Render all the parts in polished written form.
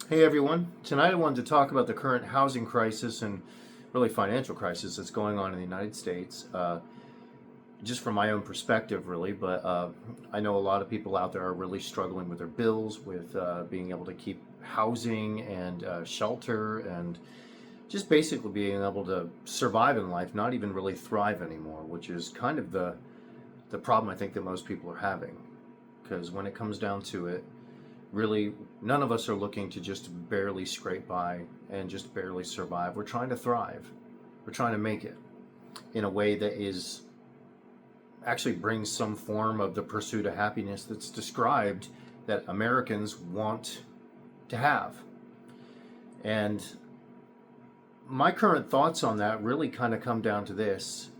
Hey everyone, tonight I wanted to talk about the current housing crisis and really financial crisis that's going on in the United States. Just from my own perspective, really, but I know a lot of people out there are really struggling with their bills, with being able to keep housing and shelter, and just basically being able to survive in life, not even really thrive anymore, which is kind of the problem I think that most people are having. Because when it comes down to it, really none of us are looking to just barely scrape by and just barely survive. We're trying to thrive. We're trying to make it in a way that is actually brings some form of the pursuit of happiness that's described that Americans want to have. And my current thoughts on that really kind of come down to this.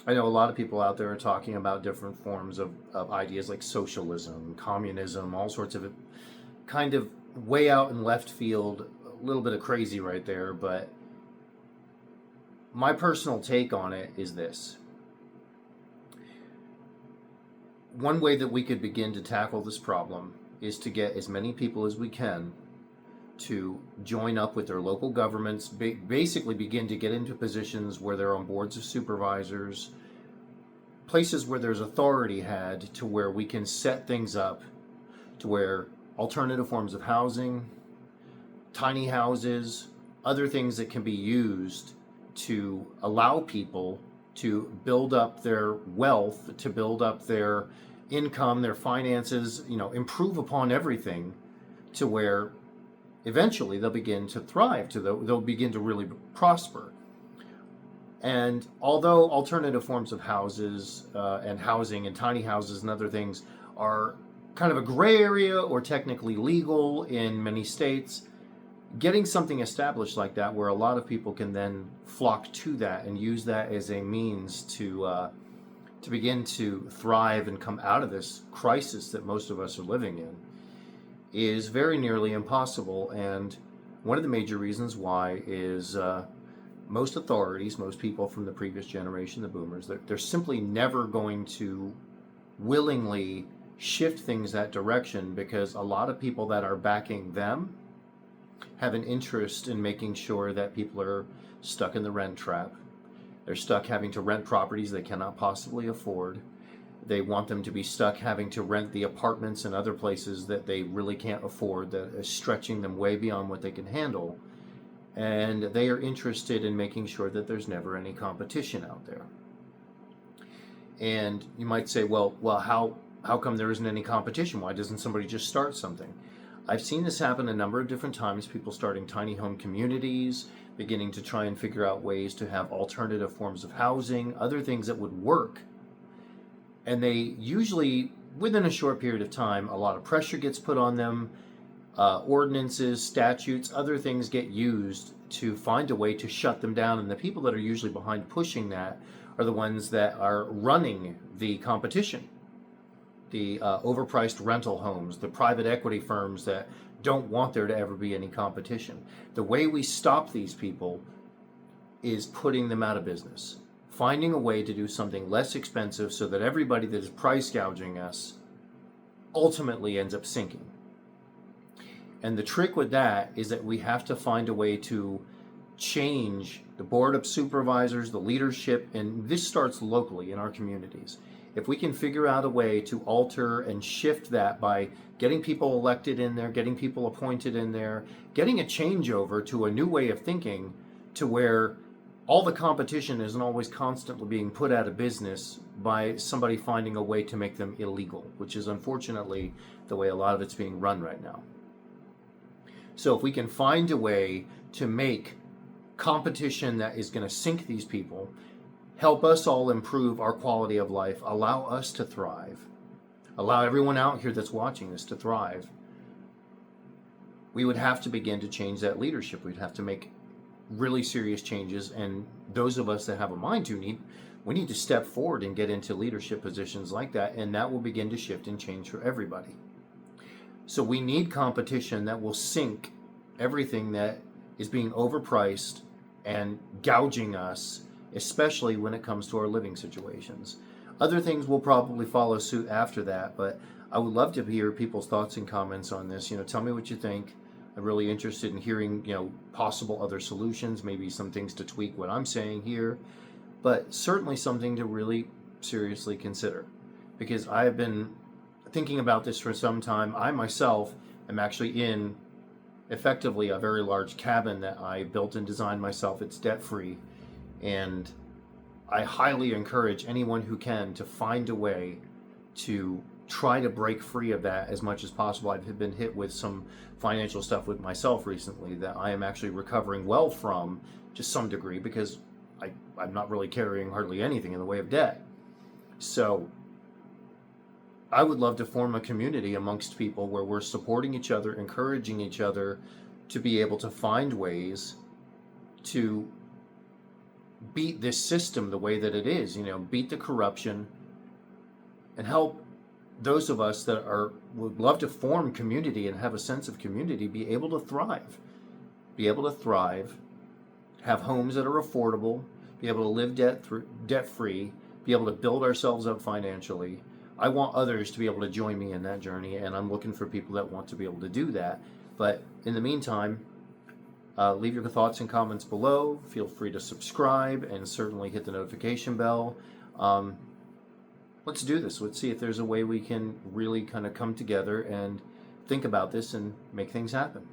I know a lot of people out there are talking about different forms of ideas like socialism, communism, all sorts of kind of way out in left field, a little bit of crazy right there, but my personal take on it is this. One way that we could begin to tackle this problem is to get as many people as we can to join up with their local governments, basically begin to get into positions where they're on boards of supervisors, places where there's authority had, to where we can set things up to where alternative forms of housing, tiny houses, other things that can be used to allow people to build up their wealth, to build up their income, their finances, improve upon everything to where eventually they'll begin to thrive, they'll begin to really prosper. And although alternative forms of houses and housing and tiny houses and other things are kind of a gray area or technically legal in many states, getting something established like that where a lot of people can then flock to that and use that as a means to begin to thrive and come out of this crisis that most of us are living in is very nearly impossible. And one of the major reasons why is most authorities, most people from the previous generation, the boomers, they're simply never going to willingly shift things that direction, because a lot of people that are backing them have an interest in making sure that people are stuck in the rent trap. They're stuck having to rent properties they cannot possibly afford. They want them to be stuck having to rent the apartments and other places that they really can't afford, that is stretching them way beyond what they can handle. And they are interested in making sure that there's never any competition out there. And you might say, well, how come there isn't any competition? Why doesn't somebody just start something? I've seen this happen a number of different times, people starting tiny home communities, beginning to try and figure out ways to have alternative forms of housing, other things that would work. And they usually, within a short period of time, a lot of pressure gets put on them, ordinances, statutes, other things get used to find a way to shut them down. And the people that are usually behind pushing that are the ones that are running the competition. The overpriced rental homes, the private equity firms that don't want there to ever be any competition. The way we stop these people is putting them out of business, finding a way to do something less expensive so that everybody that is price gouging us ultimately ends up sinking. And the trick with that is that we have to find a way to change the board of supervisors, the leadership, and this starts locally in our communities. If we can figure out a way to alter and shift that by getting people elected in there, getting people appointed in there, getting a changeover to a new way of thinking to where all the competition isn't always constantly being put out of business by somebody finding a way to make them illegal, which is unfortunately the way a lot of it's being run right now. So if we can find a way to make competition that is going to sink these people, help us all improve our quality of life, allow us to thrive, allow everyone out here that's watching this to thrive, we would have to begin to change that leadership. We'd have to make really serious changes, and those of us that have a mind to we need to step forward and get into leadership positions like that, and that will begin to shift and change for everybody. So we need competition that will sink everything that is being overpriced and gouging us, especially when it comes to our living situations. Other things will probably follow suit after that, but I would love to hear people's thoughts and comments on this. Tell me what you think. I'm really interested in hearing, possible other solutions, maybe some things to tweak what I'm saying here, but certainly something to really seriously consider, because I have been thinking about this for some time. I myself am actually in effectively a very large cabin that I built and designed myself. It's debt free, and I highly encourage anyone who can to find a way to try to break free of that as much as possible. I've been hit with some financial stuff with myself recently that I am actually recovering well from, to some degree, because I'm not really carrying hardly anything in the way of debt. So I would love to form a community amongst people where we're supporting each other, encouraging each other to be able to find ways to beat this system the way that it is, beat the corruption, and help those of us that would love to form community and have a sense of community be able to thrive. Have homes that are affordable, be able to live debt free, be able to build ourselves up financially. I want others to be able to join me in that journey, and I'm looking for people that want to be able to do that. But in the meantime, leave your thoughts and comments below. Feel free to subscribe and certainly hit the notification bell. Let's do this. Let's see if there's a way we can really kind of come together and think about this and make things happen.